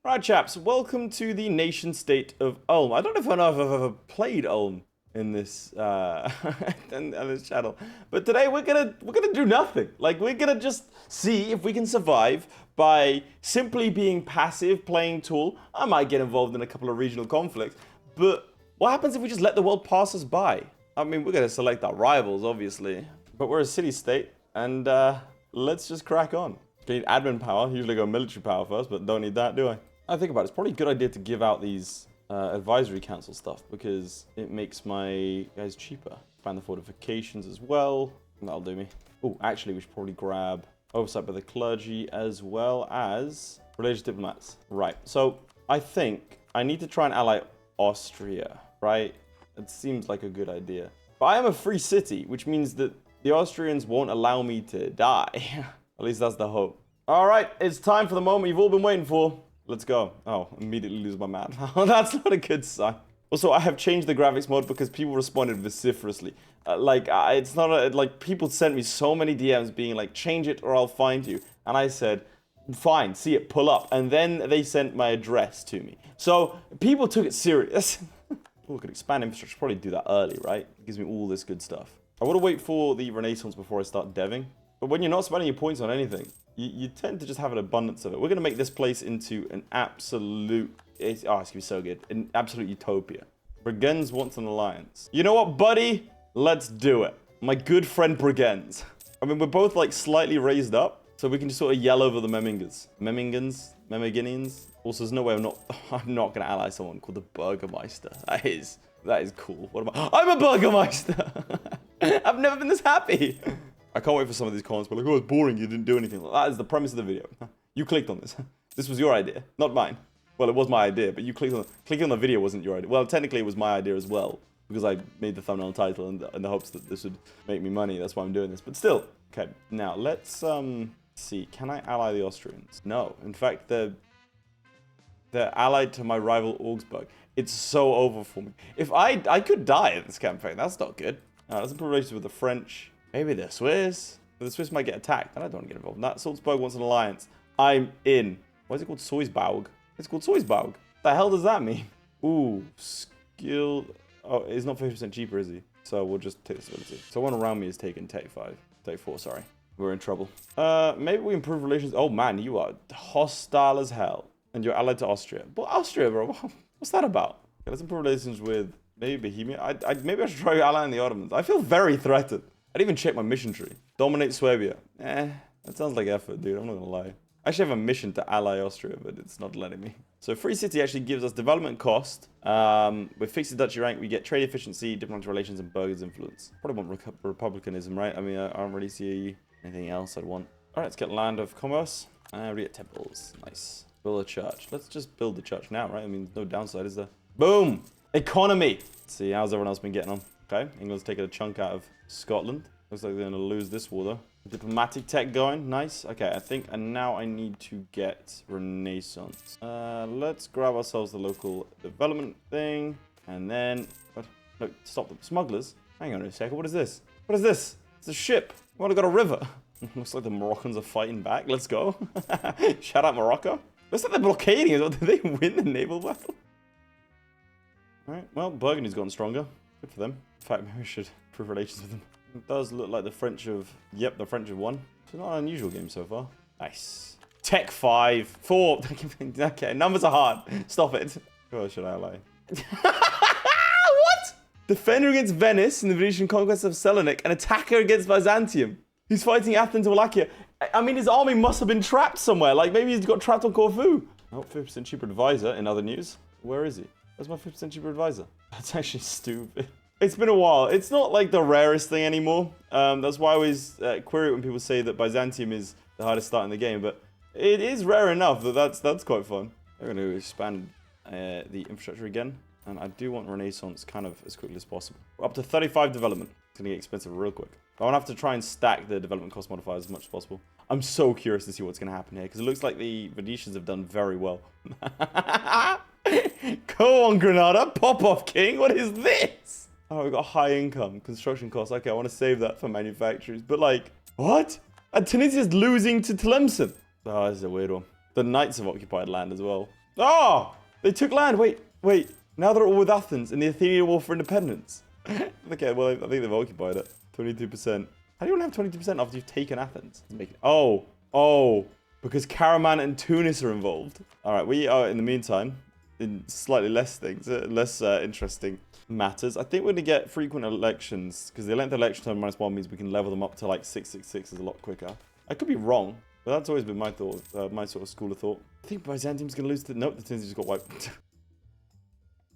Right, chaps, welcome to the nation state of Ulm. I don't know if I've ever played Ulm in this in this channel, but today we're gonna do nothing. Like, we're gonna just see if we can survive by simply being passive, playing Tool. I might get involved in a couple of regional conflicts, but what happens if we just let the world pass us by? I mean, we're gonna select our rivals, obviously, but we're a city-state, and let's just crack on. Need admin power. Usually go military power first, but don't need that, do I think about it, it's probably a good idea to give out these advisory council stuff because it makes my guys cheaper. Find the fortifications as well. That'll do me. Oh, actually, we should probably grab oversight by the clergy as well as religious diplomats. Right. So I think I need to try and ally Austria, right? It seems like a good idea. But I am a free city, which means that the Austrians won't allow me to die. At least that's the hope. All right, it's time for the moment you've all been waiting for. Let's go. Oh, immediately lose my man. That's not a good sign. Also, I have changed the graphics mode because people responded vociferously. It's not like people sent me so many DMs being like, change it or I'll find you. And I said, fine, see it, pull up. And then they sent my address to me. So people took it serious. Oh, I could expand infrastructure, probably do that early, right? It gives me all this good stuff. I want to wait for the Renaissance before I start deving. But when you're not spending your points on anything, you tend to just have an abundance of it. We're going to make this place into an absolute... it's going to be so good. An absolute utopia. Brigands wants an alliance. You know what, buddy? Let's do it. My good friend Brigands. I mean, we're both, like, slightly raised up, so we can just sort of yell over the Memingans. Memiginians. Also, there's no way I'm not going to ally someone called the Burgermeister. That is cool. What am I? I'm a Burgermeister! I've never been this happy. I can't wait for some of these comments, but like, oh, it's boring, you didn't do anything. That is the premise of the video. You clicked on this. This was your idea, not mine. Well, it was my idea, but you clicked on clicking on the video wasn't your idea. Well, technically it was my idea as well, because I made the thumbnail title in the hopes that this would make me money. That's why I'm doing this. But still, okay. Now let's see. Can I ally the Austrians? No. In fact, they're allied to my rival Augsburg. It's so over for me. If I could die in this campaign. That's not good. Let's improve relations with the French. Maybe the Swiss. But the Swiss might get attacked. And I don't want to get involved in that. Salzburg wants an alliance. I'm in. Why is it called Soisbaug? It's called Soisbaug. The hell does that mean? Ooh, skill. Oh, he's not 50% cheaper, is he? So we'll just take this ability. So one around me is taking Tech 5. Tech 4, sorry. We're in trouble. Maybe we improve relations. Oh man, you are hostile as hell. And you're allied to Austria. But Austria, bro, what's that about? Okay, let's improve relations with maybe Bohemia. Maybe I should try allying the Ottomans. I feel very threatened. I didn't even check my mission tree. Dominate Swabia. That sounds like effort, dude. I'm not gonna lie. I actually have a mission to ally Austria, but it's not letting me. So Free City actually gives us development cost. With fixed duchy rank, we get trade efficiency, diplomatic relations, and burghers influence. Probably want republicanism, right? I mean, I don't really see anything else I'd want. All right, let's get land of commerce. And we get temples. Nice. Build a church. Let's just build the church now, right? I mean, no downside, is there? Boom! Economy! Let's see, how's everyone else been getting on? Okay, England's taking a chunk out of Scotland. Looks like they're going to lose this war, though. Diplomatic tech going. Nice. Okay, I think now I need to get Renaissance. Let's grab ourselves the local development thing. And then... What? No, stop them. Smugglers? Hang on a second. What is this? What is this? It's a ship. We only got a river. Looks like the Moroccans are fighting back. Let's go. Shout out Morocco. Looks like they're blockading as well. Did they win the naval battle? Alright, well, Burgundy's gotten stronger. Good for them. In fact, maybe we should improve relations with them. It does look like the French have... Yep, the French have won. It's not an unusual game so far. Nice. Tech 5. 4. Okay, numbers are hard. Stop it. Who should I ally? What? Defender against Venice in the Venetian conquest of Salonik. An attacker against Byzantium. He's fighting Athens and Wallachia. I mean, his army must have been trapped somewhere. Like, maybe he's got trapped on Corfu. Oh, 50% cheaper advisor in other news. Where is he? Where's my 50% cheaper advisor? That's actually stupid. It's been a while. It's not like the rarest thing anymore. That's why I always query it when people say that Byzantium is the hardest start in the game. But it is rare enough that that's quite fun. They're going to expand the infrastructure again. And I do want Renaissance kind of as quickly as possible. We're up to 35 development. It's going to get expensive real quick. I want to have to try and stack the development cost modifiers as much as possible. I'm so curious to see what's going to happen here. Because it looks like the Venetians have done very well. Go on, Granada. Pop off, king. What is this? Oh, we've got high income, construction costs. Okay, I want to save that for manufacturers. But like, what? And Tunisia's losing to Tlemcen. Oh, this is a weird one. The Knights have occupied land as well. Oh, they took land. Wait. Now they're all with Athens in the Athenian War for Independence. Okay, well, I think they've occupied it. 22%. How do you only have 22% after you've taken Athens? Oh, because Karaman and Tunis are involved. All right, we are, in the meantime, in slightly less things, less interesting matters. I think we're going to get frequent elections, because the length of election term -1 means we can level them up to like 666 is a lot quicker. I could be wrong, but that's always been my thought, my sort of school of thought. I think Byzantium's going to lose to... Nope, the Tunisians just got wiped.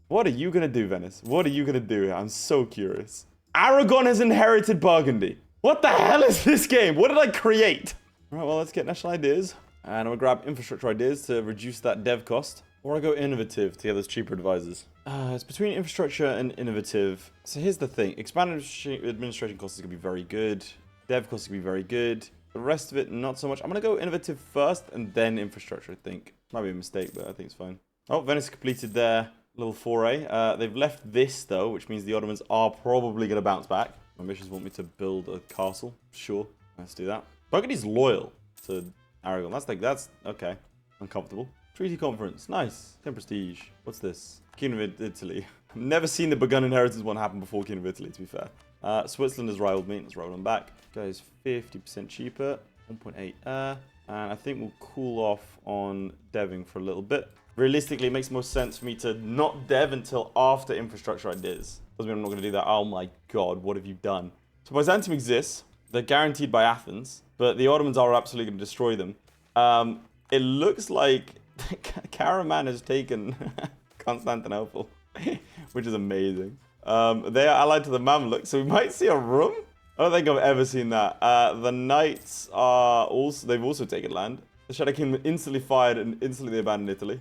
What are you going to do, Venice? What are you going to do here? I'm so curious. Aragon has inherited Burgundy. What the hell is this game? What did I create? All right, well, let's get national ideas. And I'm going to grab infrastructure ideas to reduce that dev cost. Or I go innovative to get those cheaper advisors. It's between infrastructure and innovative. So here's the thing. Expanded administration costs is going to be very good. Dev costs is going to be very good. The rest of it, not so much. I'm going to go innovative first and then infrastructure, I think. Might be a mistake, but I think it's fine. Oh, Venice completed their little foray. They've left this, though, which means the Ottomans are probably going to bounce back. My missions want me to build a castle. Sure, let's do that. Burgundy's loyal to Aragon. That's okay. Uncomfortable. Treaty conference. Nice. 10 prestige. What's this? Kingdom of Italy. I've never seen the Burgundian inheritance one happen before Kingdom of Italy, to be fair. Switzerland has rivaled me. Let's roll them back. Guys, 50% cheaper. 1.8 and I think we'll cool off on deving for a little bit. Realistically, it makes most sense for me to not dev until after infrastructure ideas. Doesn't mean I'm not going to do that. Oh my god, what have you done? So Byzantium exists. They're guaranteed by Athens, but the Ottomans are absolutely going to destroy them. It looks like Karaman has taken Constantinople, which is amazing. They are allied to the Mamluks, so we might see a room. I don't think I've ever seen that. The Knights are also, they've also taken land. The Shadow Kingdom instantly fired and instantly they abandoned Italy.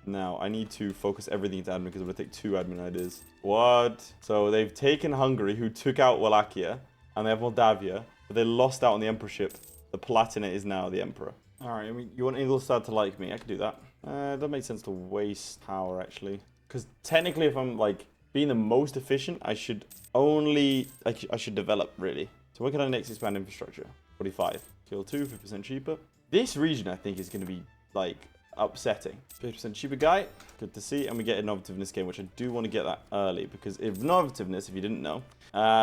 Now, I need to focus everything into admin because I'm going to take 2 admin ideas. What? So they've taken Hungary, who took out Wallachia, and they have Moldavia, but they lost out on the emperorship. The Palatinate is now the emperor. Alright, I mean, you want Ingolstadt to like me? I can do that. It doesn't make sense to waste power, actually. Because technically, if I'm, like, being the most efficient, I should only... I should develop, really. So what can I next expand infrastructure? 45. Kill 2, 50% cheaper. This region, I think, is going to be, like, upsetting. 50% cheaper guy. Good to see. And we get innovativeness game, which I do want to get that early. Because innovativeness, if you didn't know,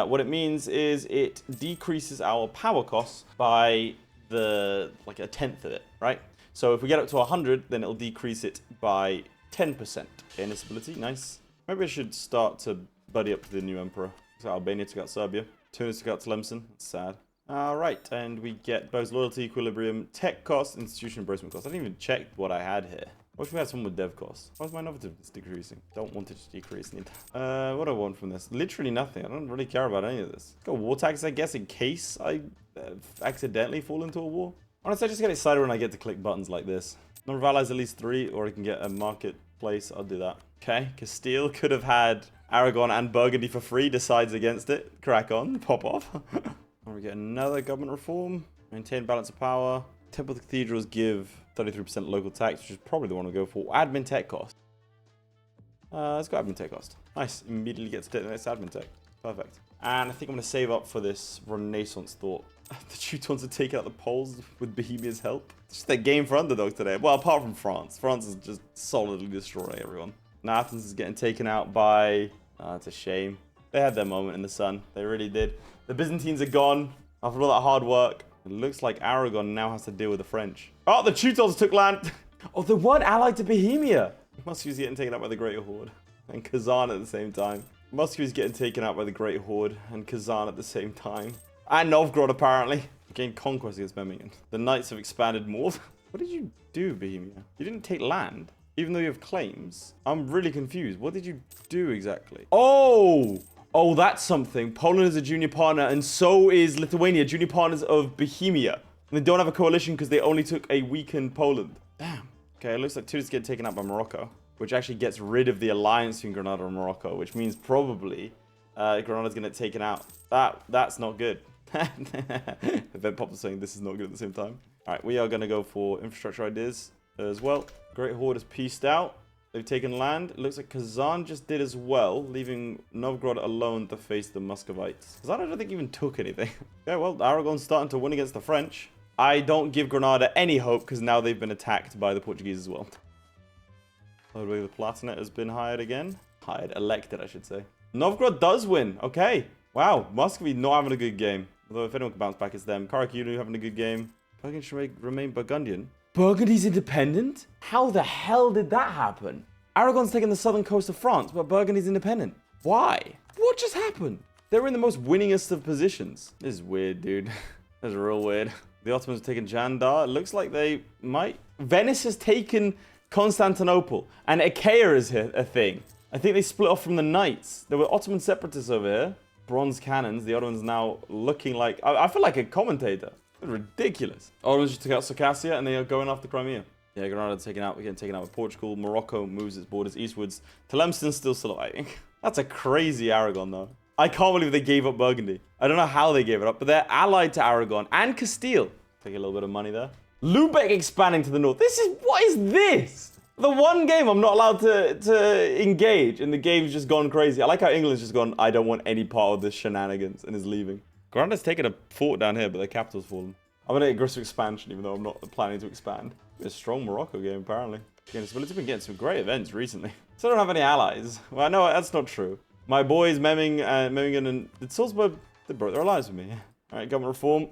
what it means is it decreases our power costs by... like a tenth of it, right? So if we get up to 100, then it'll decrease it by 10%. Okay, this ability, nice. Maybe I should start to buddy up to the new emperor. So Albania took out Serbia. Tunis took out Tlemcen. That's sad. Alright, and we get both loyalty, equilibrium, tech cost, institution embracement cost. I didn't even check what I had here. What if we had someone with dev costs? Why is my innovativeness decreasing? Don't want it to decrease. What do I want from this? Literally nothing. I don't really care about any of this. Got war tax, I guess, in case I accidentally fall into a war. Honestly, I just get excited when I get to click buttons like this. Number of allies at least 3, or I can get a marketplace. I'll do that. Okay, Castile could have had Aragon and Burgundy for free. Decides against it. Crack on. Pop off. And we get another government reform. Maintain balance of power. Temple cathedrals give 33% local tax, which is probably the one we'll go for. Admin tech cost. Let's go admin tech cost. Nice. Immediately gets to the next admin tech. Perfect. And I think I'm going to save up for this Renaissance thought. The Teutons are taking out the Poles with Bohemia's help. It's just a game for underdogs today. Well, apart from France. France is just solidly destroying everyone. Now Athens is getting taken out by... it's a shame. They had their moment in the sun. They really did. The Byzantines are gone after all that hard work. It looks like Aragon now has to deal with the French. Oh, the Teutons took land. Oh, they weren't allied to Bohemia. Muscovy's getting taken out by the Great Horde. And Kazan at the same time. Muscovy's getting taken out by the Great Horde. And Kazan at the same time. And Novgorod, apparently. Gained conquest against Memmingen. The Knights have expanded more. What did you do, Bohemia? You didn't take land, even though you have claims. I'm really confused. What did you do exactly? Oh! Oh, that's something. Poland is a junior partner, and so is Lithuania, junior partners of Bohemia. And they don't have a coalition because they only took a weakened Poland. Damn. Okay, it looks like Tunis get taken out by Morocco, which actually gets rid of the alliance between Granada and Morocco, which means probably Granada's going to get taken out. That's not good. Event Pop is saying this is not good at the same time. All right, we are going to go for infrastructure ideas as well. Great Horde has pieced out. They've taken land. It looks like Kazan just did as well, leaving Novgorod alone to face the Muscovites. Kazan, I don't think even took anything. Okay, well, Aragon's starting to win against the French. I don't give Granada any hope because now they've been attacked by the Portuguese as well. Ludwig the Platanet has been hired again. Elected, I should say. Novgorod does win. Okay. Wow. Muscovy not having a good game. Although if anyone can bounce back, it's them. Carmichael having a good game. Burgundy should remain Burgundian. Burgundy's independent? How the hell did that happen? Aragon's taken the southern coast of France, but Burgundy's independent. Why? What just happened? They were in the most winningest of positions. This is weird, dude. This is real weird. The Ottomans have taken Jandar. It looks like they might... Venice has taken Constantinople. And Achaia is a thing. I think they split off from the Knights. There were Ottoman separatists over here. Bronze cannons. The Ottomans now looking like... I feel like a commentator. Ridiculous. Ottomans just took out Circassia and they are going after Crimea. Yeah, Granada getting taken out with Portugal. Morocco moves its borders eastwards. Tlemcen's still surviving. That's a crazy Aragon, though. I can't believe they gave up Burgundy. I don't know how they gave it up, but they're allied to Aragon and Castile. Take a little bit of money there. Lubeck expanding to the north. What is this? The one game I'm not allowed to engage, and the game's just gone crazy. I like how England's just gone, I don't want any part of this shenanigans, and is leaving. Granada's taken a fort down here, but their capital's fallen. I'm going to aggressive expansion, even though I'm not planning to expand. A strong Morocco game, apparently. Again, it's been getting some great events recently. So I don't have any allies. Well, no, that's not true. My boys, Memmingen and Salzburg, they broke their lives with me. All right, government reform.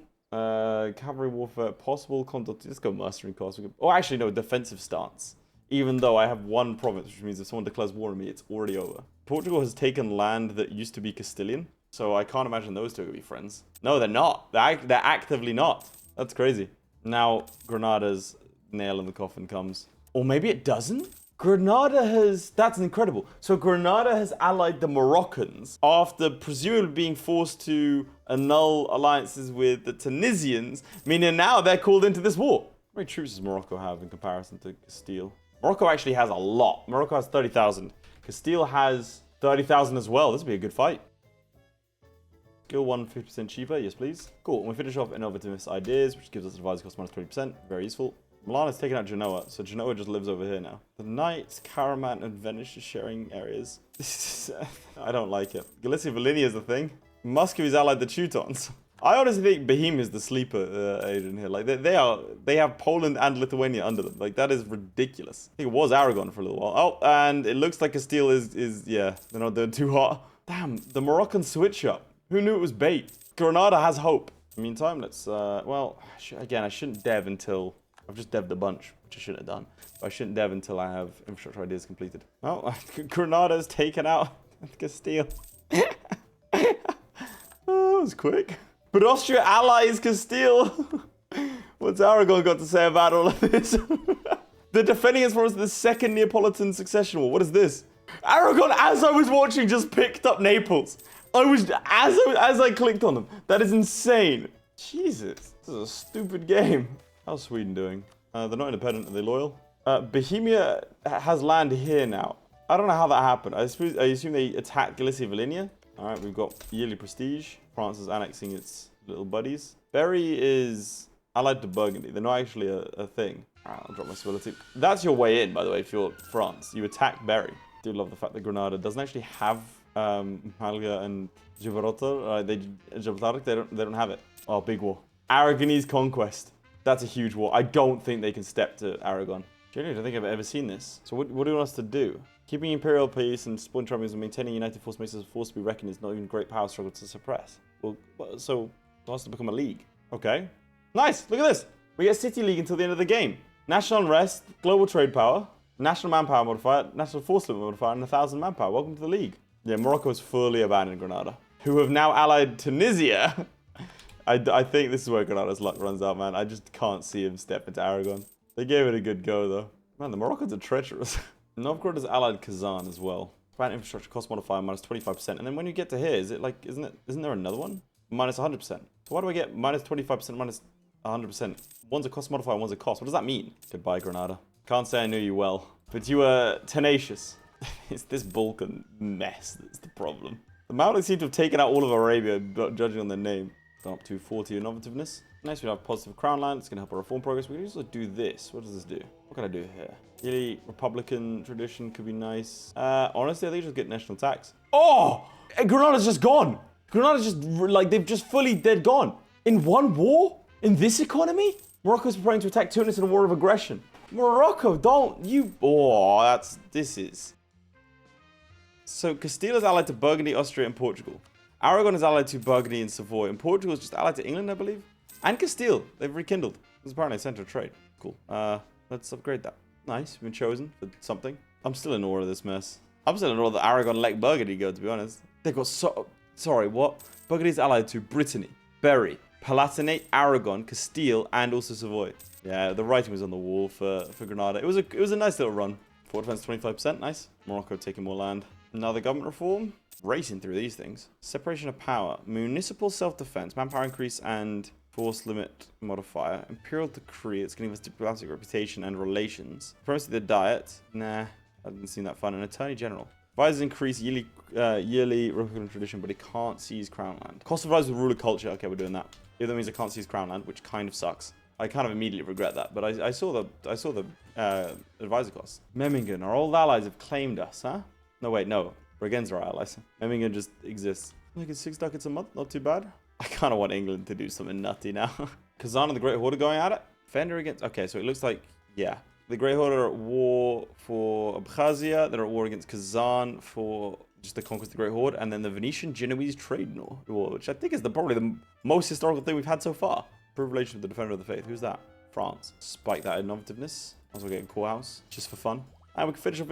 Cavalry warfare, possible conduct. Let's go mustering costs. Oh, actually, no, defensive stance. Even though I have one province, which means if someone declares war on me, it's already over. Portugal has taken land that used to be Castilian. So I can't imagine those two are going to be friends. No, they're not. They're actively not. That's crazy. Now, Granada's nail in the coffin comes. Or maybe it doesn't? Granada has... That's incredible. So Granada has allied the Moroccans after presumably being forced to annul alliances with the Tunisians, meaning now they're called into this war. How many troops does Morocco have in comparison to Castile? Morocco actually has a lot. Morocco has 30,000. Castile has 30,000 as well. This would be a good fight. Skill 1, 50% cheaper. Yes, please. Cool. And we finish off innovative ideas, which gives us advisor cost minus 20%. Very useful. Milan has taken out Genoa, so Genoa just lives over here now. The Knights, Karaman, and Venice are sharing areas. I don't like it. Galicia Volhynia is the thing. Muscovy's allied the Teutons. I honestly think Bohemia is the sleeper, Aiden here. Like they have Poland and Lithuania under them. Like that is ridiculous. I think it was Aragon for a little while. Oh, and it looks like Castile is yeah, they're not doing too hot. Damn, the Moroccan switch up. Who knew it was bait? Granada has hope. In the meantime, let's well, again, I shouldn't dev until I've just devved a bunch, which I shouldn't have done. But I shouldn't dev until I have infrastructure ideas completed. Oh, Granada's taken out Castile. Oh, that was quick. But Austria allies Castile. What's Aragon got to say about all of this? They're defending us from the Second Neapolitan Succession War. What is this? Aragon, as I was watching, just picked up Naples. As I clicked on them. That is insane. Jesus, this is a stupid game. How's Sweden doing? They're not independent. Are they loyal? Bohemia has land here now. I don't know how that happened. I assume they attacked Galicia Volhynia. All right, we've got yearly prestige. France is annexing its little buddies. Berry is allied to Burgundy. They're not actually a thing. All right, I'll drop my civility. That's your way in, by the way, if you're France. You attack Berry. I do love the fact that Granada doesn't actually have Malaga and Gibraltar. They don't have it. Oh, big war. Aragonese conquest. That's a huge war. I don't think they can step to Aragon. Genuinely, I don't think I've ever seen this. So what do you want us to do? Keeping Imperial peace and supporting tribalism and maintaining united force makes us a force to be reckoned is not even a great power struggle to suppress. Well, so it has to become a league. Okay. Nice. Look at this. We get City League until the end of the game. National unrest, global trade power, national manpower modifier, national force limit modifier, and 1,000 manpower. Welcome to the league. Yeah, Morocco has fully abandoned Granada, who have now allied Tunisia. I think this is where Granada's luck runs out, man. I just can't see him step into Aragon. They gave it a good go, though. Man, the Moroccans are treacherous. Novgorod has allied Kazan as well. Expand infrastructure cost modifier minus 25%. And then when you get to here, is it like, isn't there another one? Minus 100%. So why do I get minus 25%, minus 100%? One's a cost modifier, one's a cost. What does that mean? Goodbye, Granada. Can't say I knew you well, but you were tenacious. It's this Balkan mess that's the problem. The Maoris seem to have taken out all of Arabia, judging on their name. Gone up to 40 innovativeness. Nice, we have positive crown land. It's going to help our reform progress. We can also do this. What does this do? What can I do here? Really, Republican tradition could be nice. Honestly, I think just get national tax. Oh! Granada's just gone. Granada's just, like, they've just fully dead gone. In one war? In this economy? Morocco's preparing to attack Tunis in a war of aggression. Morocco, don't you... Oh, this is... So Castile is allied to Burgundy, Austria, and Portugal. Aragon is allied to Burgundy and Savoy. And Portugal is just allied to England, I believe. And Castile. They've rekindled. It's apparently a center of trade. Cool. Let's upgrade that. Nice. We've been chosen for something. I'm still in awe of this mess. I'm still in awe that Aragon let Burgundy go, to be honest. They've got so... Sorry, what? Burgundy is allied to Brittany, Berry, Palatinate, Aragon, Castile, and also Savoy. Yeah, the writing was on the wall for Granada. It was a nice little run. Fort defense 25%, nice. Morocco taking more land. Another government reform. Racing through these things. Separation of power. Municipal self-defense. Manpower increase and force limit modifier. Imperial decree. It's giving us diplomatic reputation and relations. Supremacy the diet. Nah, I didn't seem that fun. An attorney general. Advisors increase yearly Republican tradition, but it can't seize crown land. Cost of advisors with ruler culture. Okay, we're doing that. If that means I can't seize crown land, which kind of sucks. I kind of immediately regret that, but I saw the advisor costs. Memmingen, our old allies have claimed us, huh? No, wait, no. We're against our allies. Memmingen just exists. Like it's 6 ducats a month, not too bad. I kind of want England to do something nutty now. Kazan and the Great Horde are going at it. Fender against... Okay, so it looks like... Yeah. The Great Horde are at war for Abkhazia. They're at war against Kazan for just the conquest of the Great Horde. And then the Venetian-Genoese trade war, which I think is probably the most historical thing we've had so far. Privilege of the Defender of the Faith. Who's that? France. Spike that innovativeness. Also getting courthouse, just for fun. And we can finish off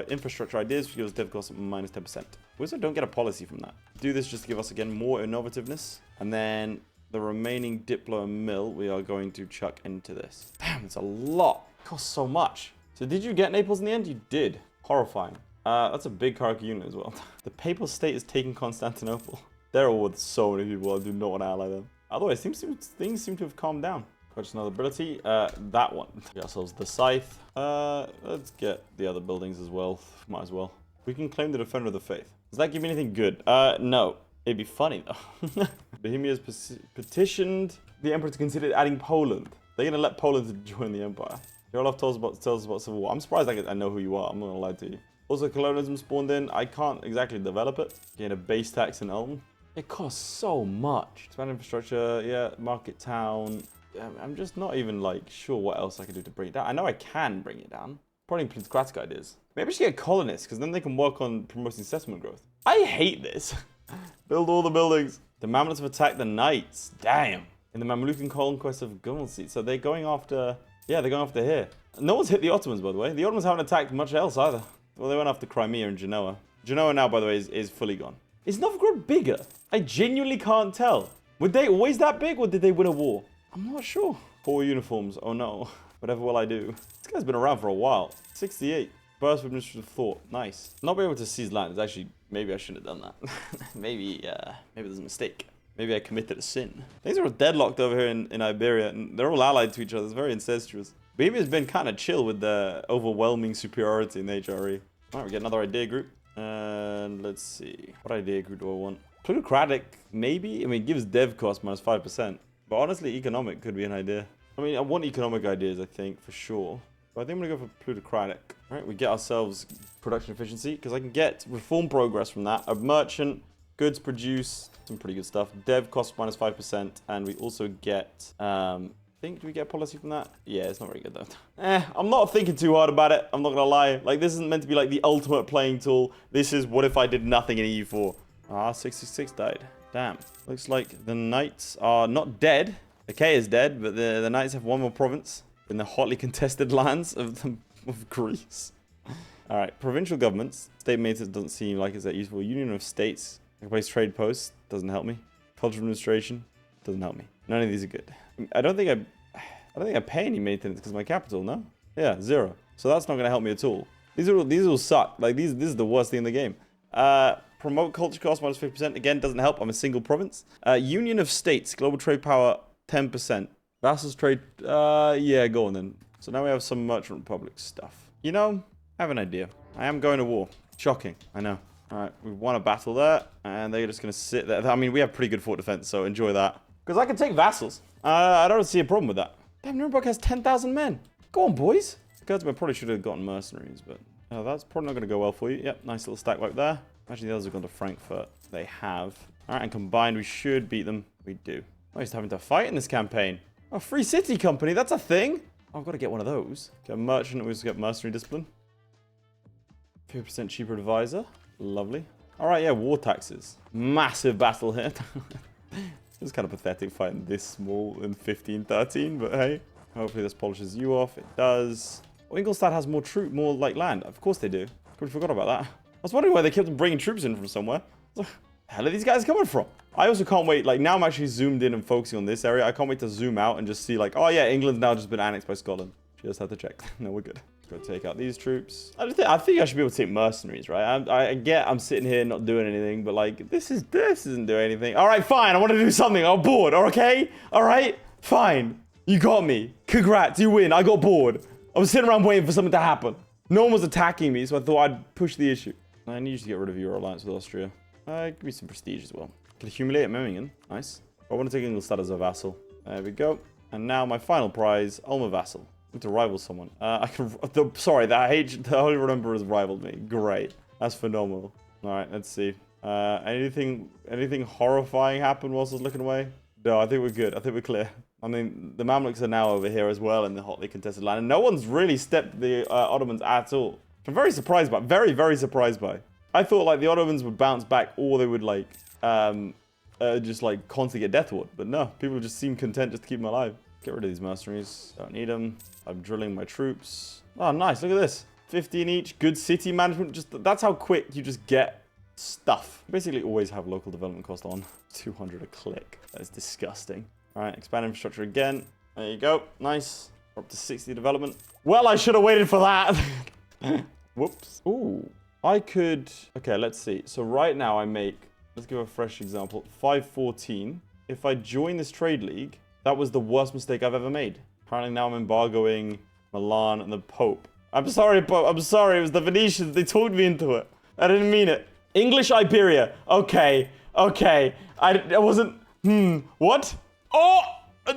infrastructure ideas, which gives us dev cost at minus 10%. We also don't get a policy from that. Do this just to give us, again, more innovativeness. And then the remaining Diplo and Mill, we are going to chuck into this. Damn, it's a lot. It costs so much. So did you get Naples in the end? You did. Horrifying. That's a big Karaka unit as well. The Papal State is taking Constantinople. They're all with so many people. I do not want to ally them. Otherwise, things seem to have calmed down. Purchase another ability. That one. Get ourselves the Scythe. Let's get the other buildings as well. Might as well. We can claim the Defender of the Faith. Does that give me anything good? No. It'd be funny, though. Bohemia has petitioned the Emperor to consider adding Poland. They're going to let Poland join the Empire. Yarlov tells us about Civil War. I'm surprised I know who you are. I'm not going to lie to you. Also, colonialism spawned in. I can't exactly develop it. Get a base tax in Ulm. It costs so much. Expand infrastructure. Yeah, market town. I'm just not even, like, sure what else I can do to bring it down. I know I can bring it down. Probably plutocratic ideas. Maybe I should get colonists, because then they can work on promoting settlement growth. I hate this. Build all the buildings. The Mamluks have attacked the Knights. Damn. In the Mamlukan conquest of government seats. So they're going after... Yeah, they're going after here. No one's hit the Ottomans, by the way. The Ottomans haven't attacked much else, either. Well, they went after Crimea and Genoa. Genoa now, by the way, is fully gone. Is Novgorod bigger? I genuinely can't tell. Were they always that big, or did they win a war? I'm not sure. 4 uniforms. Oh no. Whatever will I do? This guy's been around for a while. 68. Burst of administrative thought. Nice. Not being able to seize land is actually... Maybe I shouldn't have done that. maybe there's a mistake. Maybe I committed a sin. Things are deadlocked over here in Iberia, and they're all allied to each other. It's very incestuous. Bohemia's been kind of chill with the overwhelming superiority in the HRE. Alright, we get another idea group. And let's see. What idea group do I want? Plutocratic, maybe? I mean, it gives dev cost minus 5%. But honestly, economic could be an idea. I mean, I want economic ideas, I think, for sure. But I think I'm going to go for plutocratic. Alright, we get ourselves production efficiency, because I can get reform progress from that. A merchant, goods produce, some pretty good stuff. Dev cost minus 5%, and we also get... do we get policy from that? Yeah, it's not very good though. I'm not thinking too hard about it. I'm not gonna lie. Like, this isn't meant to be like the ultimate playing tool. This is what if I did nothing in EU4. 66 died. Damn. Looks like the Knights are not dead. The K is dead, but the Knights have one more province in the hotly contested lands of Greece. All right, provincial governments. State maintenance doesn't seem like it's that useful. Union of states. I can place trade posts. Doesn't help me. Cultural administration. Doesn't help me. None of these are good. I don't think I pay any maintenance because of my capital, no? Yeah, 0. So that's not going to help me at all. These all suck. Like, this is the worst thing in the game. Promote culture cost minus 50%. Again, doesn't help. I'm a single province. Union of states. Global trade power, 10%. Vassals trade, yeah, go on then. So now we have some merchant republic stuff. You know, I have an idea. I am going to war. Shocking, I know. All right, we've won a battle there, and they're just going to sit there. I mean, we have pretty good fort defense, so enjoy that. Because I can take vassals. I don't see a problem with that. Damn, Nuremberg has 10,000 men. Go on, boys. Guys, I probably should have gotten mercenaries, but that's probably not going to go well for you. Yep, nice little stack wipe there. Actually, the others have gone to Frankfurt. They have. All right, and combined, we should beat them. We do. Oh, he's having to fight in this campaign. A free city company, that's a thing. Oh, I've got to get one of those. Get a merchant, we also get mercenary discipline. 50% cheaper advisor. Lovely. All right, yeah, war taxes. Massive battle here. It's kind of pathetic fighting this small in 1513, but hey. Hopefully this polishes you off. It does. Well, Ingolstadt has more like land. Of course they do. Completely forgot about that. I was wondering why they kept bringing troops in from somewhere. Where the hell are these guys coming from? I also can't wait. Like, now I'm actually zoomed in and focusing on this area. I can't wait to zoom out and just see, like, oh yeah, England's now just been annexed by Scotland. Just have to check. No, we're good. Let's go take out these troops. I think I should be able to take mercenaries, right? I get I'm sitting here not doing anything, but like, this isn't doing anything. All right, fine. I want to do something. I'm bored. Okay? All right? Fine. You got me. Congrats, you win. I got bored. I was sitting around waiting for something to happen. No one was attacking me, so I thought I'd push the issue. I need you to get rid of your alliance with Austria. Give me some prestige as well. Can humiliate Memmingen. Nice. I want to take Ingolstadt as a vassal. There we go. And now my final prize, Ulma vassal. I need to rival someone. I can. Sorry, the Holy Roman Emperor has rivaled me. Great. That's phenomenal. All right, let's see. Anything horrifying happen whilst I was looking away? No, I think we're good. I think we're clear. I mean, the Mamluks are now over here as well in the hotly contested land. And no one's really stepped the Ottomans at all. Which I'm very surprised by. Very, very surprised by. I thought, like, the Ottomans would bounce back or they would, like, just, like, constantly get death ward. But no, people just seem content just to keep them alive. Get rid of these mercenaries. Don't need them. I'm drilling my troops. Oh, nice. Look at this. 15 each. Good city management. Just that's how quick you just get stuff. Basically, always have local development cost on. 200 a click. That is disgusting. All right, expand infrastructure again. There you go. Nice. We're up to 60 development. Well, I should have waited for that. Whoops. Ooh. I could... Okay, let's see. So right now I make... Let's give a fresh example. 514. If I join this trade league, that was the worst mistake I've ever made. Apparently now I'm embargoing Milan and the Pope. I'm sorry, Pope. I'm sorry. It was the Venetians. They talked me into it. I didn't mean it. English Iberia. Okay. Okay. I wasn't... What? Oh! I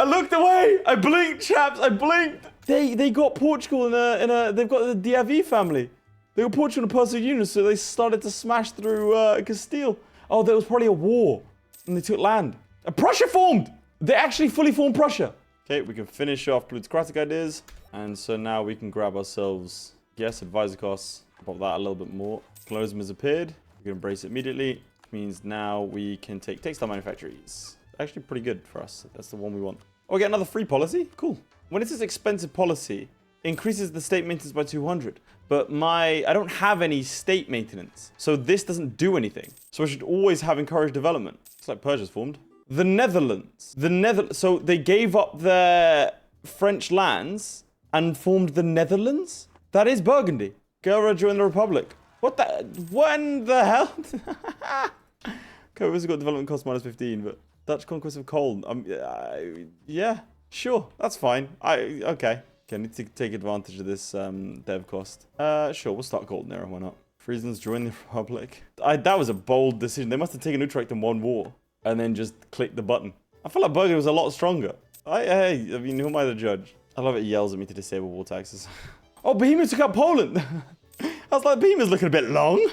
looked away. I blinked, chaps. I blinked. They got Portugal they've got the Diavi family. They got Portugal in a personal union, so they started to smash through Castile. Oh, there was probably a war, and they took land. And Prussia formed. They actually fully formed Prussia. Okay, we can finish off plutocratic ideas, and so now we can grab ourselves. Yes, advisor costs. Pop that a little bit more. Colonialism has appeared. We can embrace it immediately. Means now we can take textile manufactories. Actually pretty good for us. That's the one we want. Oh, we get another free policy? Cool. When it says expensive policy, increases the state maintenance by 200. But I don't have any state maintenance. So this doesn't do anything. So I should always have encouraged development. It's like Persia's formed. The Netherlands. So they gave up their French lands and formed the Netherlands? That is Burgundy. Go join the Republic. What the? When the hell? Okay, we've also got development cost minus 15, but Dutch conquest of Cologne. Yeah, sure, that's fine. Okay. Okay, I need to take advantage of this dev cost. Sure, we'll start Golden Era. Why not? Friesland's join the Republic. That was a bold decision. They must have taken Utrecht in one war and then just clicked the button. I feel like Burgundy was a lot stronger. I mean, who am I to judge? I love it yells at me to disable war taxes. Oh, Bohemia took out Poland. I was like, Beamer's looking a bit long.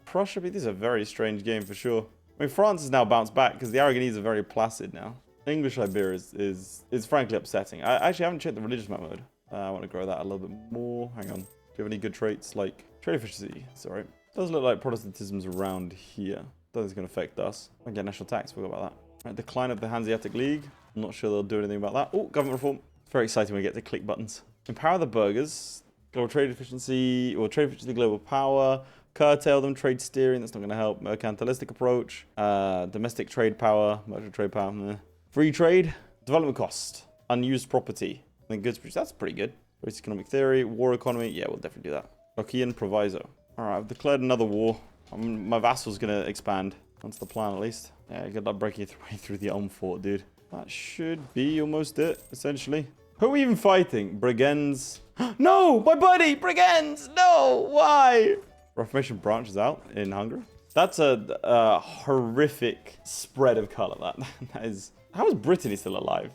Prussia, this is a very strange game for sure. I mean, France has now bounced back because the Aragonese are very placid now. English Iberia is frankly upsetting. I actually haven't checked the religious map mode. I want to grow that a little bit more. Hang on. Do you have any good traits like trade efficiency? It's all right. Does look like Protestantism's around here. Don't think it's going to affect us. I get national tax. Forgot about that. Right, decline of the Hanseatic League. I'm not sure they'll do anything about that. Oh, government reform. It's very exciting when we get to click buttons. Empower the burghers. Global trade efficiency, or trade efficiency, global power, curtail them, trade steering, that's not going to help. Mercantilistic approach, domestic trade power, merchant trade power, free trade, development cost, unused property, then goods produced, that's pretty good. Basic economic theory, war economy, yeah, we'll definitely do that. Lockean proviso. All right, I've declared another war. My vassal's going to expand. That's the plan, at least. Yeah, good luck breaking your way through the Ulm fort, dude. That should be almost it, essentially. Who are we even fighting? Brigands. No, my buddy, Brigands. No, why? Reformation branches out in Hungary. That's a horrific spread of color. That is. How is Brittany still alive?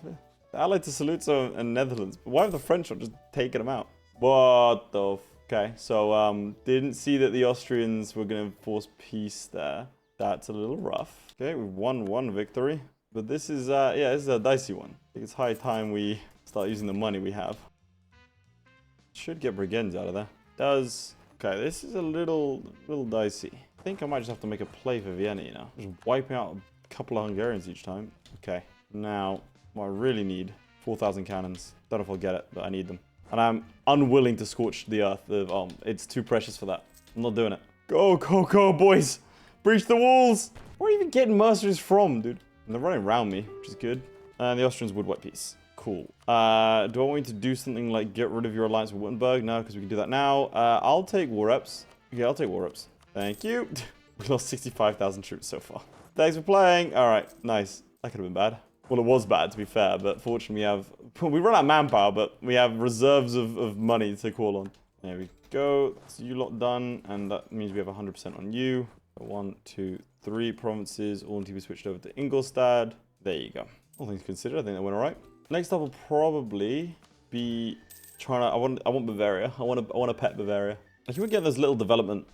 Allied to Saluzzo and Netherlands. Why have the French not just taken them out? What the? Okay, so didn't see that the Austrians were going to force peace there. That's a little rough. Okay, we've won one victory. But this is, yeah, this is a dicey one. I think it's high time we start using the money we have. Should get brigands out of there. Does. Okay, this is a little dicey. I think I might just have to make a play for Vienna, you know. Just wiping out a couple of Hungarians each time. Okay, now, what I really need, 4,000 cannons. Don't know if I'll get it, but I need them. And I'm unwilling to scorch the earth. It's too precious for that. I'm not doing it. Go, go, go, boys! Breach the walls! Where are you even getting mercenaries from, dude? And they're running around me, which is good. And the Austrians would white peace. Cool. Do I want you to do something like get rid of your alliance with Wittenberg? No, because we can do that now. I'll take war reps. Yeah, I'll take war reps. Thank you. We lost 65,000 troops so far. Thanks for playing. All right, nice. That could have been bad. Well, it was bad, to be fair, but fortunately we run out of manpower, but we have reserves of money to call on. There we go. So you lot done, and that means we have 100% on you. 1, 2, 3 provinces, all need to be switched over to Ingolstadt. There you go. All things considered, I think that went all right. Next up will probably be trying to. I want Bavaria. I want to pet Bavaria. I think we get those little development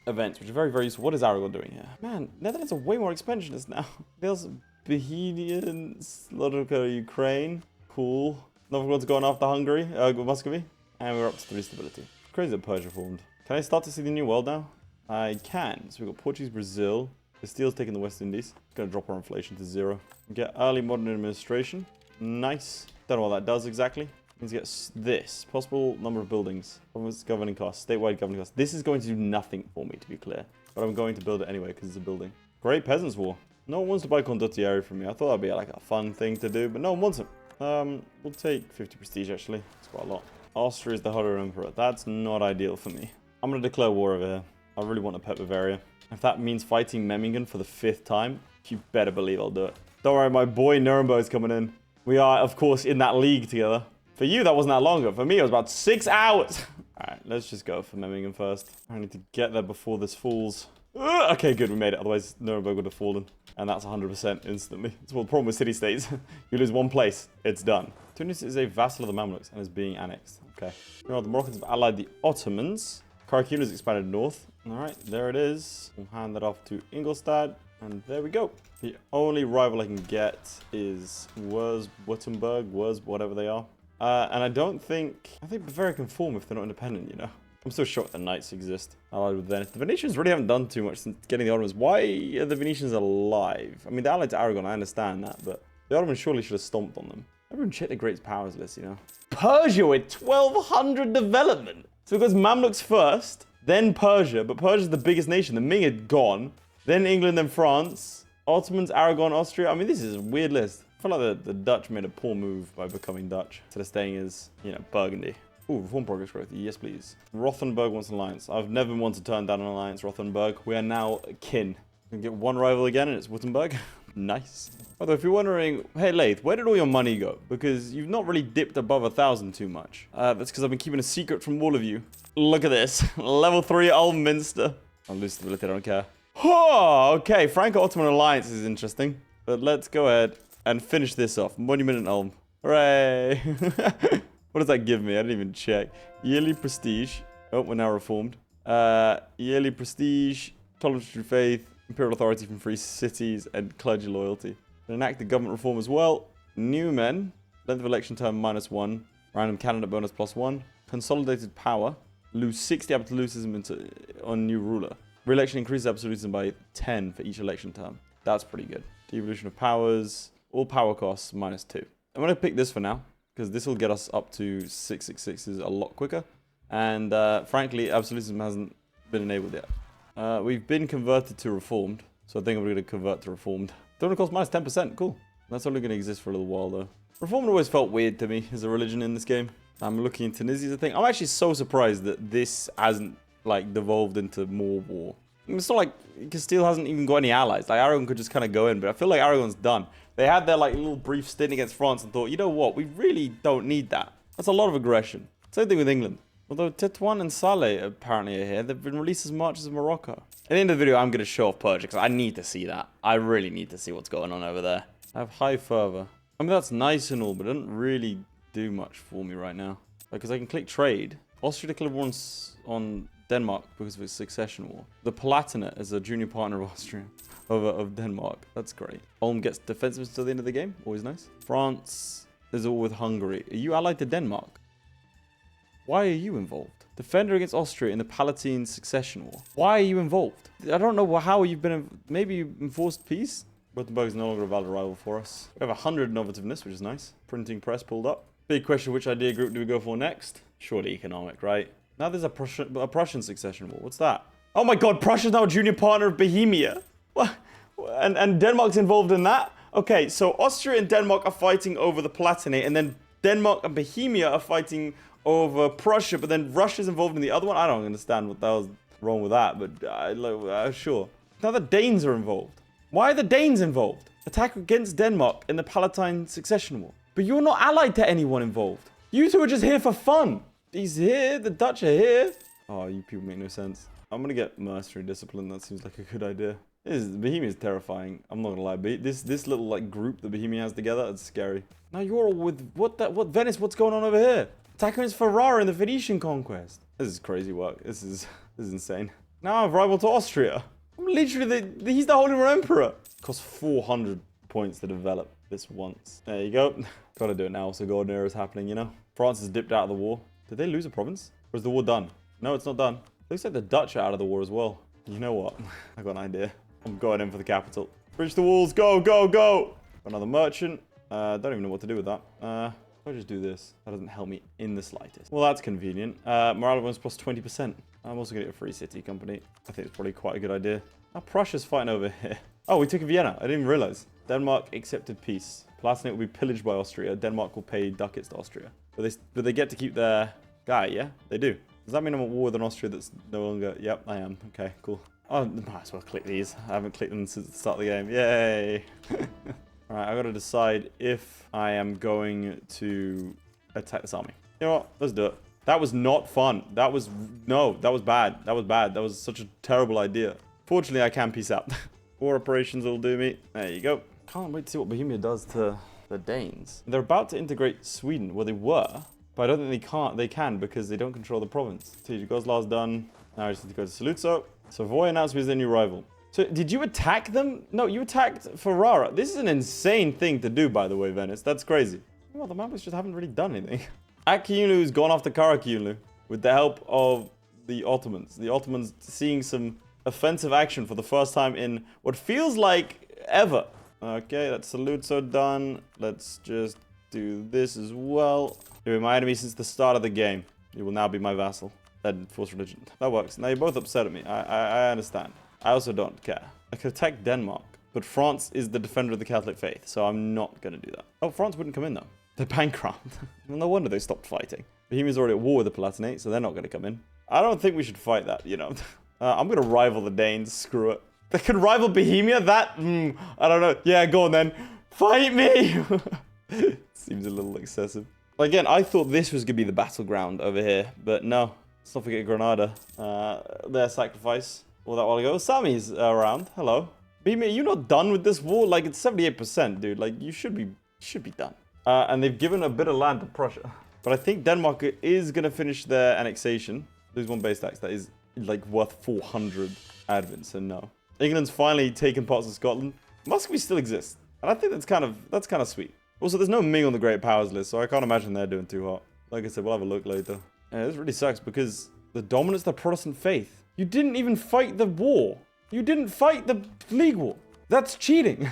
events, which are very, very useful. What is Aragon doing here? Man, Netherlands are way more expansionist now. There's Bohemian, Slodovka, Ukraine. Cool. Novgorod's going after Hungary, Muscovy, and we're up to 3 stability. Crazy that Persia formed. Can I start to see the new world now? I can. So we've got Portuguese, Brazil. Castile's taking the West Indies. Gonna drop our inflation to 0. Get early modern administration. Nice. Don't know what that does exactly. Means get this. Possible number of buildings. Province governing costs. Statewide governing costs. This is going to do nothing for me, to be clear. But I'm going to build it anyway, because it's a building. Great Peasants War. No one wants to buy Condottieri from me. I thought that'd be like a fun thing to do, but no one wants it. We'll take 50 prestige, actually. It's quite a lot. Austria is the Hotter Emperor. That's not ideal for me. I'm going to declare war over here. I really want to pet Bavaria. If that means fighting Memmingen for the 5th time, you better believe I'll do it. Don't worry, my boy Nuremberg's coming in. We are, of course, in that league together. For you, that wasn't that long ago. For me, it was about 6 hours. Alright, let's just go for Memmingen first. I need to get there before this falls. Okay, good, we made it. Otherwise, Nuremberg would have fallen. And that's 100% instantly. That's what the problem with city-states. You lose one place, it's done. Tunis is a vassal of the Mamluks and is being annexed. Okay. You know, the Moroccans have allied the Ottomans. Karakum has expanded north. Alright, there it is. We'll hand that off to Ingolstadt. And there we go. The only rival I can get is Württemberg, whatever they are. And I think Bavaria can form if they're not independent, you know. I'm so shocked the Knights exist. Allied with Venice. The Venetians really haven't done too much since getting the Ottomans. Why are the Venetians alive? I mean, they're allied to Aragon, I understand that, but the Ottomans surely should have stomped on them. Everyone check the Great Powers list, you know. Persia with 1,200 development. So it goes Mamluks first, then Persia, but Persia's the biggest nation. The Ming had gone, then England, then France, Ottomans, Aragon, Austria. I mean, this is a weird list. I feel like the Dutch made a poor move by becoming Dutch instead of staying as, you know, Burgundy. Ooh, reform progress growth. Yes, please. Rothenburg wants an alliance. I've never wanted to turn down an alliance, Rothenburg. We are now kin. We can get one rival again, and it's Wittenberg. Nice. Although, if you're wondering, hey, Laith, where did all your money go? Because you've not really dipped above 1,000 too much. That's because I've been keeping a secret from all of you. Look at this. Level 3 Ulmminster. I'll lose stability, I don't care. Oh, okay. Franco-Ottoman alliance is interesting. But let's go ahead and finish this off. Monument in Ulm. Hooray. What does that give me? I didn't even check. Yearly prestige. Oh, we're now reformed. Yearly prestige. Tolerance through faith. Imperial authority from free cities. And clergy loyalty. Enact the government reform as well. New men. Length of election term -1. Random candidate bonus +1. Consolidated power. Lose 60 absolutism on new ruler. Re-election increases absolutism by 10 for each election term. That's pretty good. Devolution of powers. All power costs -2. I'm going to pick this for now, because this will get us up to 666s a lot quicker. And frankly, absolutism hasn't been enabled yet. We've been converted to reformed, so I think I'm going to convert to reformed. Don't cost -10%, cool. That's only going to exist for a little while though. Reformed always felt weird to me as a religion in this game. I'm looking in Tunisia's thing. I'm actually so surprised that this hasn't like devolved into more war. I mean, it's not like Castile hasn't even got any allies. Like Aragon could just kind of go in, but I feel like Aragon's done. They had their like little brief stint against France and thought, you know what, we really don't need that. That's a lot of aggression. Same thing with England. Although Tetuan and Saleh apparently are here, they've been released as much as Morocco. At the end of the video, I'm going to show off Persia because I need to see that. I really need to see what's going on over there. I have high fervor. I mean, that's nice and all, but it doesn't really do much for me right now. Because I can click trade. Austria declared war on Denmark because of its succession war. The Palatinate is a junior partner of Austria, of Denmark. That's great. Ulm gets defensive until the end of the game. Always nice. France is all with Hungary. Are you allied to Denmark? Why are you involved? Defender against Austria in the Palatine succession war. Why are you involved? I don't know how you've been... Maybe you enforced peace? Württemberg is no longer a valid rival for us. We have 100 innovativeness, which is nice. Printing press pulled up. Big question, which idea group do we go for next? Surely economic, right? Now there's a Prussian succession war. What's that? Oh my god, Prussia's now a junior partner of Bohemia. What? And Denmark's involved in that? Okay, so Austria and Denmark are fighting over the Palatinate, and then Denmark and Bohemia are fighting over Prussia, but then Russia's involved in the other one? I don't understand what the hell's wrong with that, but sure. Now the Danes are involved. Why are the Danes involved? Attack against Denmark in the Palatine succession war. But you're not allied to anyone involved. You two are just here for fun. He's here, the Dutch are here. Oh, you people make no sense. I'm gonna get mercenary discipline. That seems like a good idea. Bohemia is terrifying. I'm not gonna lie. But this little like group that Bohemia has together, it's scary. Now you're all with what Venice? What's going on over here? Attack against Ferrara in the Venetian conquest. This is crazy work. This is insane. Now I'm rival to Austria. I'm literally he's the Holy Roman Emperor. Costs 400 points to develop this once. There you go. Gotta do it now. So golden era is happening. You know. France has dipped out of the war. Did they lose a province? Or is the war done? No, it's not done. Looks like the Dutch are out of the war as well. You know what? I got an idea. I'm going in for the capital. Breach the walls. Go, go, go. Another merchant. Don't even know what to do with that. I'll just do this. That doesn't help me in the slightest. Well, that's convenient. Morale bonus plus 20%. I'm also going to get a free city company. I think it's probably quite a good idea. Now Prussia's fighting over here. Oh, we took Vienna. I didn't even realize. Denmark accepted peace. Palatinate will be pillaged by Austria. Denmark will pay ducats to Austria. But they get to keep their guy, yeah? They do. Does that mean I'm at war with an Austria that's no longer... Yep, I am. Okay, cool. Oh, might as well click these. I haven't clicked them since the start of the game. Yay! Alright, I gotta decide if I am going to attack this army. You know what? Let's do it. That was not fun. That was... No, that was bad. That was bad. That was such a terrible idea. Fortunately, I can peace out. War operations will do me. There you go. Can't wait to see what Bohemia does to the Danes. They're about to integrate Sweden. Well, they were. But I don't think they can because they don't control the province. Siege of Goslaw's done. Now I just need to go to Saluzzo. Savoy announced me as their new rival. So, did you attack them? No, you attacked Ferrara. This is an insane thing to do, by the way, Venice. That's crazy. Well, the Mamluks just haven't really done anything. Akiunlu's gone after Karakiunlu with the help of the Ottomans. The Ottomans seeing some offensive action for the first time in what feels like ever. Okay, that's Saluzzo done. Let's just do this as well. You've been my enemy since the start of the game. You will now be my vassal. And force religion. That works. Now you're both upset at me. I understand. I also don't care. I could attack Denmark, but France is the defender of the Catholic faith, so I'm not going to do that. Oh, France wouldn't come in though. They're bankrupt. No wonder they stopped fighting. Bohemia's already at war with the Palatinate, so they're not going to come in. I don't think we should fight that, you know. I'm going to rival the Danes. Screw it. They could rival Bohemia? That? I don't know. Yeah, go on then. Fight me! Seems a little excessive. Again, I thought this was going to be the battleground over here, but no. Let's not forget Granada. Their sacrifice. All that while ago. Sammy's around. Hello. Bohemia, you're not done with this war? Like, it's 78%, dude. Like, you should be done. And they've given a bit of land to Prussia. But I think Denmark is going to finish their annexation. Lose one base tax. That is, like, worth 400 advents, so no. England's finally taken parts of Scotland. Muscovy still exists. And I think that's kind of sweet. Also, there's no Ming on the Great Powers list, so I can't imagine they're doing too hot. Like I said, we'll have a look later. Yeah, this really sucks because the dominance of the Protestant faith. You didn't even fight the war. You didn't fight the League War. That's cheating.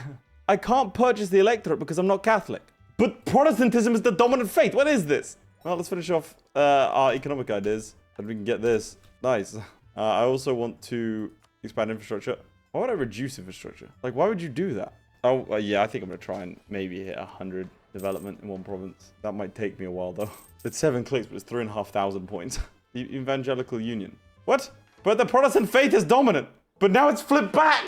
I can't purchase the electorate because I'm not Catholic. But Protestantism is the dominant faith. What is this? Well, let's finish off our economic ideas. And we can get this. Nice. I also want to expand infrastructure. Why would I reduce infrastructure? Like, why would you do that? Oh, yeah, I think I'm going to try and maybe hit 100 development in one province. That might take me a while, though. It's 7 clicks, but it's 3,500 points. The Evangelical Union. What? But the Protestant faith is dominant. But now it's flipped back.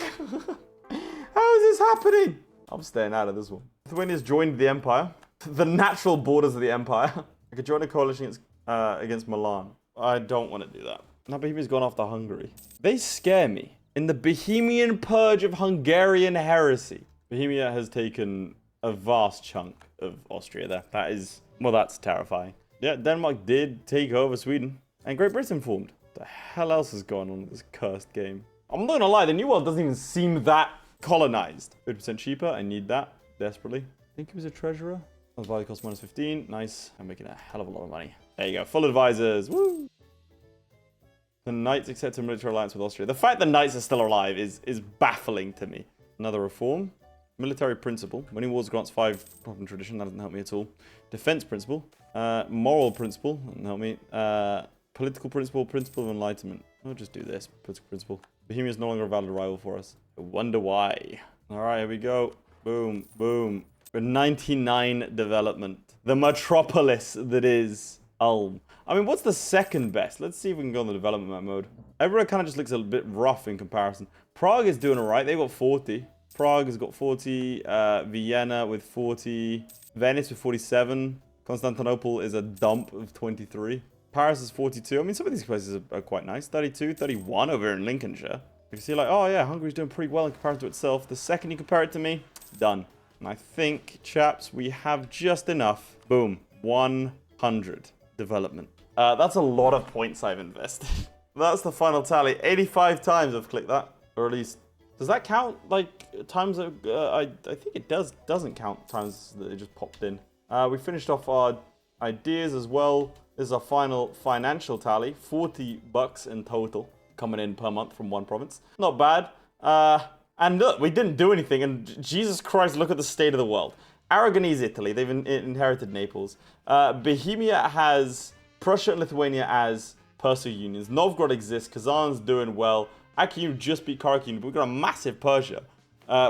How is this happening? I'm staying out of this one. Lithuania's joined the Empire. The natural borders of the Empire. I could join a coalition against Milan. I don't want to do that. Now Bohemia's gone after Hungary. They scare me. In the Bohemian purge of Hungarian heresy. Bohemia has taken a vast chunk of Austria there. That is, well, that's terrifying. Yeah, Denmark did take over Sweden. And Great Britain formed. The hell else is going on in this cursed game? I'm not gonna lie, the New World doesn't even seem that colonized. 50% cheaper, I need that desperately. I think he was a treasurer. The value cost minus 15, nice. I'm making a hell of a lot of money. There you go, full advisors, woo! The Knights accept a military alliance with Austria. The fact the Knights are still alive is baffling to me. Another reform. Military principle. Winning wars grants 5 problem tradition. That doesn't help me at all. Defense principle. Moral principle. Doesn't help me. Political principle. Principle of enlightenment. I'll just do this. Political principle. Bohemia is no longer a valid rival for us. I wonder why. Alright, here we go. Boom. Boom. We're 99 development. The metropolis that is Ulm. I mean, what's the second best? Let's see if we can go on the development map mode. Everywhere kind of just looks a bit rough in comparison. Prague is doing alright. They've got 40. Prague has got 40. Vienna with 40. Venice with 47. Constantinople is a dump of 23. Paris is 42. I mean, some of these places are quite nice. 32, 31 over in Lincolnshire. You can see like, oh yeah, Hungary's doing pretty well in comparison to itself. The second you compare it to me, done. And I think, chaps, we have just enough. Boom. 100 development. That's a lot of points I've invested. That's the final tally. 85 times I've clicked that. Or at least, does that count like times that, I think it doesn't count times that it just popped in. We finished off our ideas as well. This is our final financial tally. $40 in total coming in per month from one province. Not bad. And look, we didn't do anything. And Jesus Christ, look at the state of the world. Aragonese Italy, they've inherited Naples. Bohemia has Prussia and Lithuania as Persian unions. Novgorod exists. Kazan's doing well. Akinu just beat Karakin, but we've got a massive Persia.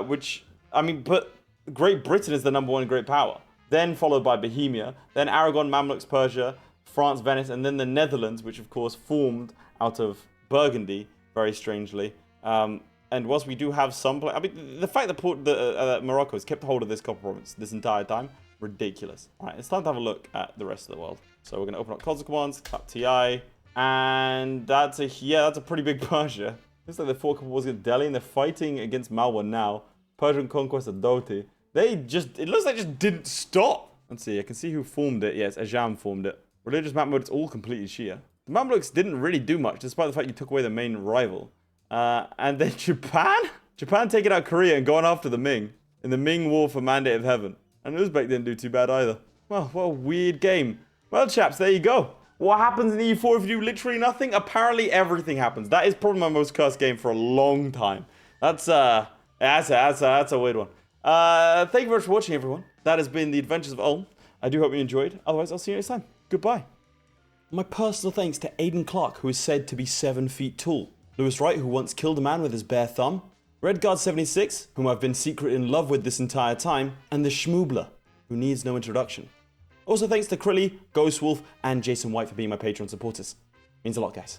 Which, I mean, but Great Britain is the #1 great power. Then followed by Bohemia. Then Aragon, Mamluks, Persia, France, Venice, and then the Netherlands, which of course formed out of Burgundy, very strangely. And whilst we do have some... I mean, the fact that Morocco has kept hold of this copper province this entire time, ridiculous. All right, it's time to have a look at the rest of the world. So we're going to open up console commands, tap TI, and that's a pretty big Persia. Looks like they fought a couple wars against Delhi, and they're fighting against Malwa now. Persian conquest of Doti. It looks like just didn't stop. Let's see, I can see who formed it. Yes, Ajam formed it. Religious map mode, it's all completely Shia. The Mamluks didn't really do much, despite the fact you took away the main rival. And then Japan? Japan taking out Korea and going after the Ming in the Ming War for Mandate of Heaven. And Uzbek didn't do too bad either. Well, what a weird game. Well, chaps, there you go. What happens in EU4 if you do literally nothing? Apparently everything happens. That is probably my most cursed game for a long time. That's a weird one. Thank you very much for watching, everyone. That has been the Adventures of Ulm. I do hope you enjoyed. Otherwise, I'll see you next time. Goodbye. My personal thanks to Aiden Clark, who is said to be 7 feet tall. Lewis Wright, who once killed a man with his bare thumb. Redguard76, whom I've been secretly in love with this entire time. And the Schmoobler, who needs no introduction. Also thanks to Crilly, Ghostwolf, and Jason White for being my Patreon supporters. Means a lot, guys.